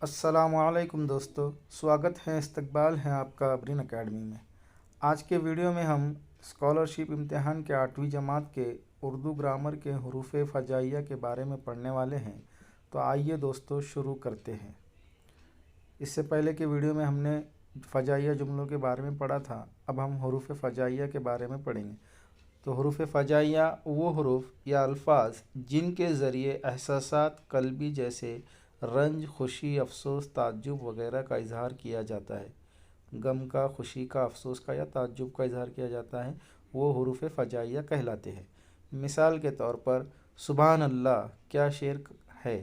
السلام علیکم دوستو، سواگت ہے، استقبال ہے آپ کا ابرین اکیڈمی میں۔ آج کے ویڈیو میں ہم اسکالرشپ امتحان کے 8ویں جماعت کے اردو گرامر کے حروف فجائیہ کے بارے میں پڑھنے والے ہیں۔ تو آئیے دوستو شروع کرتے ہیں۔ اس سے پہلے کے ویڈیو میں ہم نے فجائیہ جملوں کے بارے میں پڑھا تھا، اب ہم حروف فجائیہ کے بارے میں پڑھیں گے۔ تو حروف فجائیہ وہ حروف یا الفاظ جن کے ذریعے احساسات قلبی جیسے رنج، خوشی، افسوس، تعجب وغیرہ کا اظہار کیا جاتا ہے، غم کا، خوشی کا، افسوس کا یا تعجب کا اظہار کیا جاتا ہے، وہ حروف فجائیہ کہلاتے ہیں۔ مثال کے طور پر سبحان اللہ کیا شعر ہے،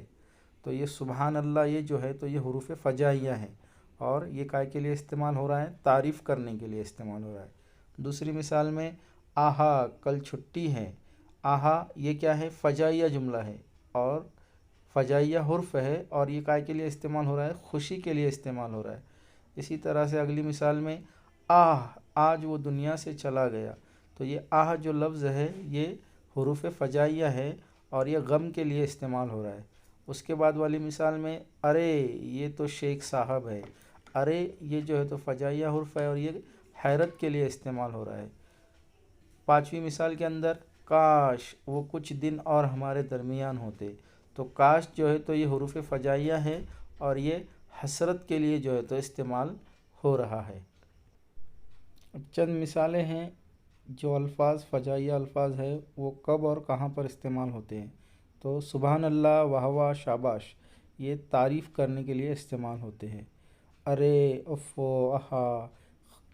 تو یہ سبحان اللہ یہ جو ہے تو یہ حروف فجائیہ ہیں، اور یہ کائے کے لیے استعمال ہو رہا ہے؟ تعریف کرنے کے لیے استعمال ہو رہا ہے۔ دوسری مثال میں آہا کل چھٹی ہے، آہا یہ کیا ہے؟ فجائیہ جملہ ہے اور فجائیہ حرف ہے، اور یہ کائے کے لیے استعمال ہو رہا ہے؟ خوشی کے لیے استعمال ہو رہا ہے۔ اسی طرح سے اگلی مثال میں آج وہ دنیا سے چلا گیا، تو یہ آہ جو لفظ ہے یہ حروف فجائیہ ہے اور یہ غم کے لیے استعمال ہو رہا ہے۔ اس کے بعد والی مثال میں ارے یہ تو شیخ صاحب ہے، ارے یہ جو ہے تو فجائیہ حرف ہے اور یہ حیرت کے لیے استعمال ہو رہا ہے۔ پانچویں مثال کے اندر کاش وہ کچھ دن اور ہمارے درمیان ہوتے، تو کاش جو ہے تو یہ حروف فجائیہ ہے اور یہ حسرت کے لیے جو ہے تو استعمال ہو رہا ہے۔ اب چند مثالیں ہیں جو الفاظ فجائیہ الفاظ ہے وہ کب اور کہاں پر استعمال ہوتے ہیں۔ تو سبحان اللہ، واہ واہ، شاباش یہ تعریف کرنے کے لیے استعمال ہوتے ہیں۔ ارے، افو، آہا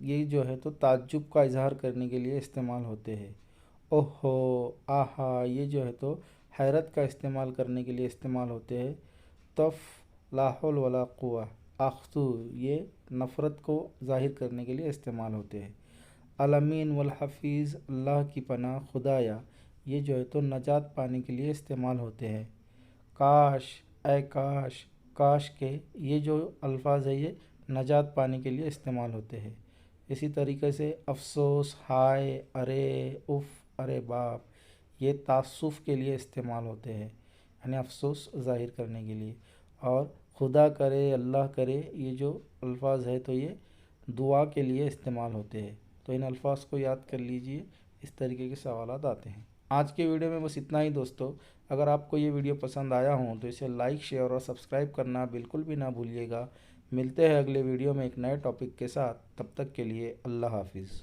یہ جو ہے تو تعجب کا اظہار کرنے کے لیے استعمال ہوتے ہیں۔ اوہو، آہا یہ جو ہے تو حیرت کا استعمال کرنے کے لیے استعمال ہوتے ہیں۔ تف، لا حول ولا قوہ، اخذو یہ نفرت کو ظاہر کرنے کے لیے استعمال ہوتے ہیں۔ الامین والحفیظ اللہ کی پناہ خدایا یہ جو ہے تو نجات پانے کے لیے استعمال ہوتے ہیں۔ کاش، اے کاش، کاش کے یہ جو الفاظ ہے یہ نجات پانے کے لیے استعمال ہوتے ہیں۔ اسی طریقے سے افسوس، ہائے، ارے، اف، ارے باپ یہ تعسف کے لیے استعمال ہوتے ہیں، یعنی افسوس ظاہر کرنے کے لیے۔ اور خدا کرے، اللہ کرے یہ جو الفاظ ہے تو یہ دعا کے لیے استعمال ہوتے ہیں۔ تو ان الفاظ کو یاد کر لیجئے، اس طریقے کے سوالات آتے ہیں۔ آج کے ویڈیو میں بس اتنا ہی دوستو۔ اگر آپ کو یہ ویڈیو پسند آیا ہوں تو اسے لائک، شیئر اور سبسکرائب کرنا بالکل بھی نہ بھولیے گا۔ ملتے ہیں اگلے ویڈیو میں ایک نئے ٹاپک کے ساتھ، تب تک کے لیے اللہ حافظ۔